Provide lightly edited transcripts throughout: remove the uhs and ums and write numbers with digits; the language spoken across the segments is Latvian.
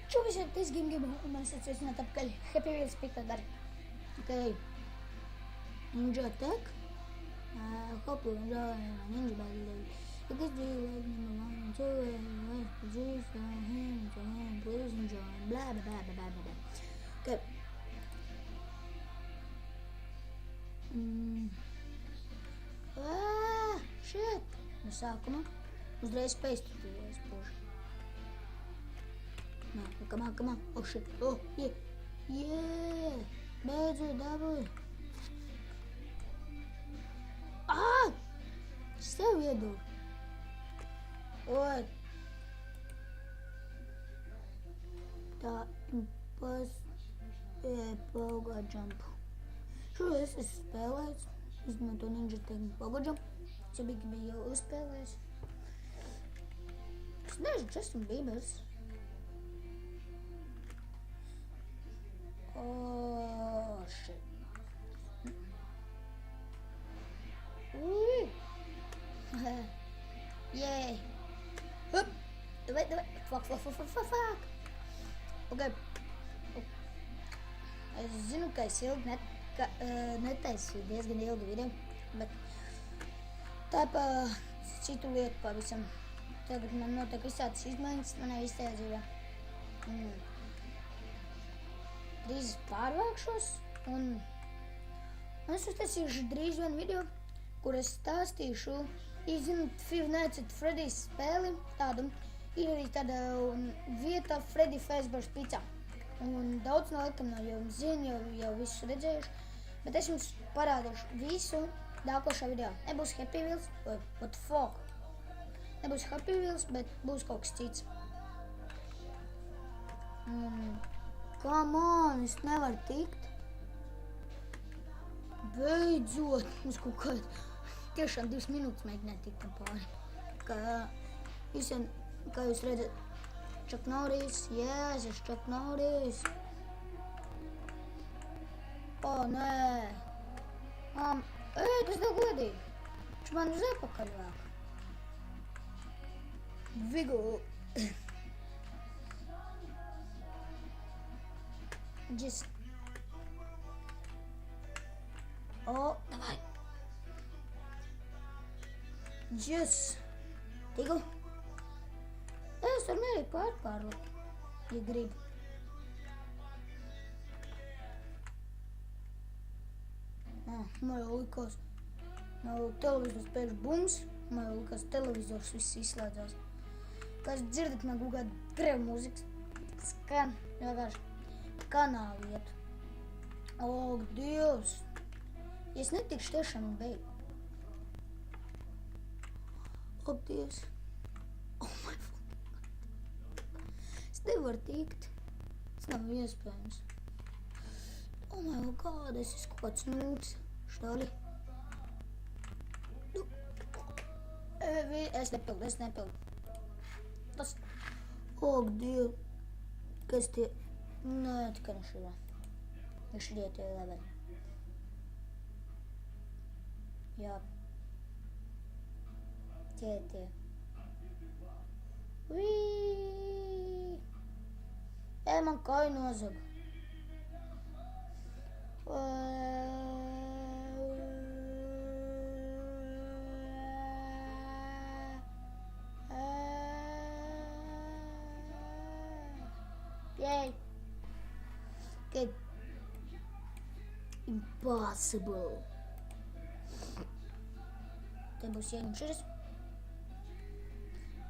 Čau visiem, tas Game un man esat sveicināt apakaļ Happy Wheels Pickleball. Okay. Ninja Attack. Hope you enjoy Ninja Battle. Because do you like number 1 and 2 and like produce him to him, please enjoy. Blah blah blah blah blah blah. Okay. Shit. No sākuma uzreiz spējas tuties puši. No, come on. Oh shit. Oh, yeah. Beidzot dabūju. Es tev iedodu. Ot. Tā, pogo jump. Šo es esmu spēlējis. Izmanto Ninja Attack pogo jump. Es biju jau uzspēlējis. Es neesmu Justin Biebers. Oh, shit. Yay. Hup. Давай. Fuck. Okay. Es zinu, ka es ilgi netaisīju diezgan ilgu video, bet tā pa citu lietu pavisam. Tagad man notiek visādas izmaiņas manā īstajā dzīvē. Drīz pārvākšos un es uztaisīšu drīz vienu video, kur es stāstīšu, zināt, Five Nights at Freddy's spēli tādu. Ir arī tāda vieta Freddy Fazbear's Pizza. Un daudz no laikam no jums zina, jau visu redzējuši, bet es jums parādīšu visu nākošā video. Nebūs Happy Wheels, what the fuck? Nebūs Happy Wheels, bet būs kaut kas cits. Come on, es nevaru tikt. Beidzot, mums kaut kāda tiešām 2 minūtes mēģināja tikt tam pāri. Kā jūs redzat, Chuck Norris, yes, es Chuck Norris. Oh, nē. Tas nav godīgi. Viņš man uz apakaļ vāk. Vigu. Just. Oh, давай. Just. Tigu. Es varu mierīgi pārvākt, ja gribu. Man jau likās, televizors pēc bums, man jau likās televizors viss izslēdzās. Kā jūs dzirdat, man kaut kāda krievu mūzikas skan, vienkārši kanāli iet. Ak, Dievs! Ja es netikšu tiešām beig. Ak, Dievs! Oh my God! Es nevaru tikt. Tas nav iespējams. Oh my God, es esmu kaut kāds nūts. Štali. Es nepildu. Tas. Ak, Dievs. Kas tie? Nē, tikai ne šajā. Ja šajā tie leveļi. Jā. Tie. Man kāju nozaga. Yay. Good. Impossible. Te būs jāņemšas.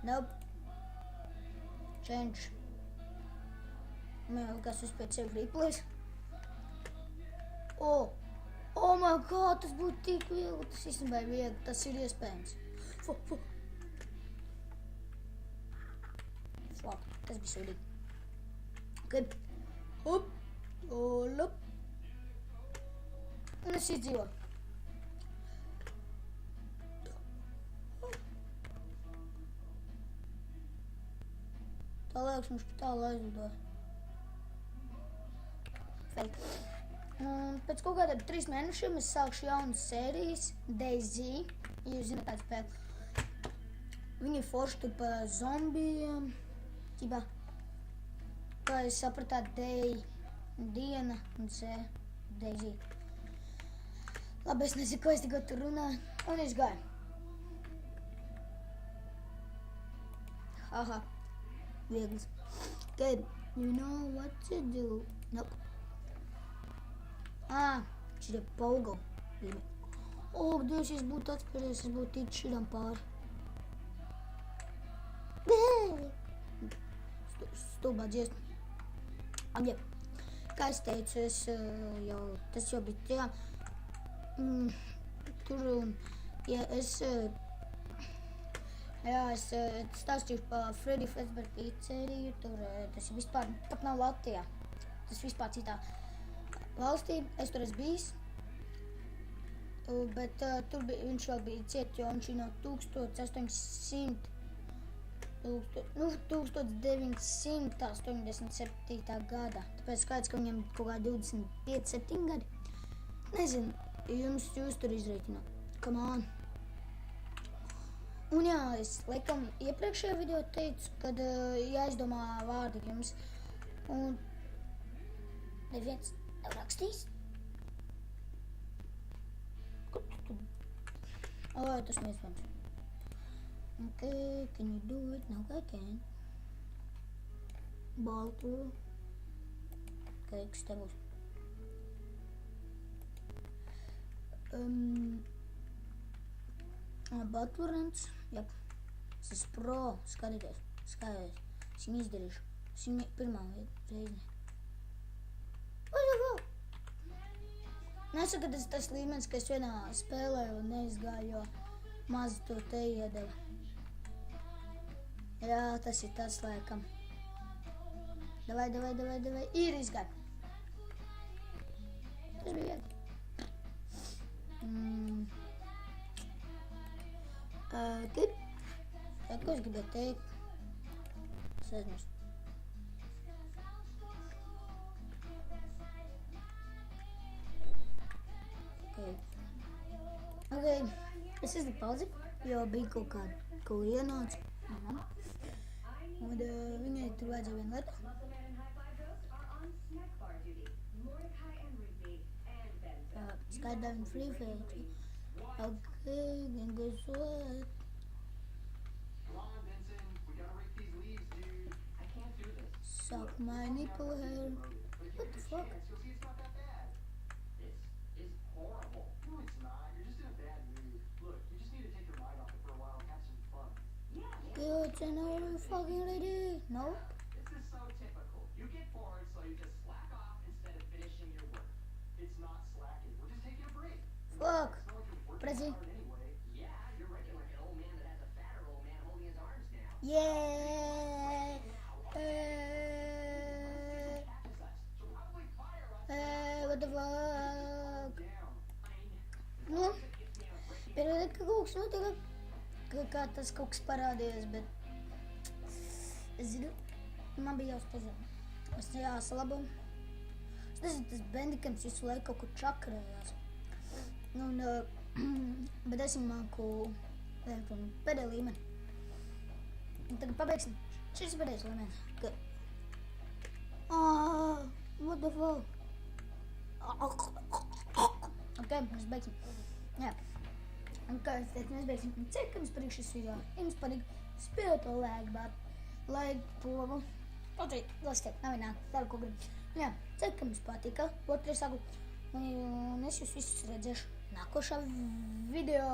Nope. Change. Man jau likās uzspēt sev replays. Oh my God, tas būtu tik viegli. Tas īstenībā ir viegli, tas ir iespējams. Fuck. Tas bija sūdīgi. Okay. Hop. Lop. Un es izdzīvoju. Tā liekas, mums tālu aizlidoja. Pēc kaut kādiem 3 mēnešiem es sākšu jaunas sērijas DayZ, ja jūs zināt tādu spēli. Viņi forši tur pa zombijiem, ķibā. kā jūs sapratāt, Day, diena un C, Daisy. Labi, es nezinu, ko es tikko tur runāju, un es gāju. Haha, viegls. Okay, you know what to do. Nope. Šis ir Pogo. Dievs, es būtu atspēries, es būtu tīts šitam pāri. Stulbā dziesma. Ja, kā es teicu, tas jau bija tajā. Tur, ja es stāstīšu par Freddy Fazbear pizzeriju, tur tas vispār pat nav Latvijā. Tas vispār citā valstī, es tur esmu bijis. Bet tur viņš vēl bija ciet, jo viņš no 1987. Gada. Tāpēc skaidrs, ka viņam kaut kā 25, 7 gadi. Nezinu, jūs tur izreikināt. Come on. Un jā, es laikam iepriekšējā video teicu, kad jāizdomā vārdi jums. Un neviens nav rakstījis. Tas neiespējams. Okay, can you do it? No, I can't. Baltu. Okay, kas te būs? Baturants. Jep. Es esmu pro. Skatieties. Es viņu izdarīšu. Es viņu pirmā reizi. Nesaka, tas līmenis, ka es vienā spēlēju un neizgāju, jo maz to te iedeva. Jā, tas ir tas laikam. Davai. Ir izgāju. Tas bija viegli. Ko es gribēju teikt? Es aizmirstu. Okay, es izliku pauzi, jo bija kaut kāda, ko ienāca. Un viņai tur vajadzēja vienu lietu. Skydiving free fate. Okay, then guess what? Suck my nipple hair. What the fuck? Good, and are you fucking ready? No? This is so typical. You get bored, so you just slack off instead of finishing your work. It's not slacking. We're just taking a break. Fuck. Prezi. Anyway. Yeah, you're working like an old man that has a fatter old man holding his arms now. Yeah. What the fuck? Nu, pero de ka kaut kas notiek, kā tas kaut kas parādījās, bet es zinu, man bija jāuzpazina. Es jāsalabo. Es nezinu, tas Bandicams visu laiku kaut kur čakarējās. Bet es viņu māku pēdējā līmeni. Un tagad pabeigsim. Šis ir pēdējais līmenis. What the fuck? Ok, mēs beigsim. Jā. Un kā es teicu, mēs beigsim. Ceru, ka jums patīk šis video. Ja jums patīk, spēlēt to like pogu. Otrīt, lasiet, nav vienā, daru, ko gribu. Jā, ceru, ka jums patika. Otrais saku, un es jūs visus redzēšu nākošā video.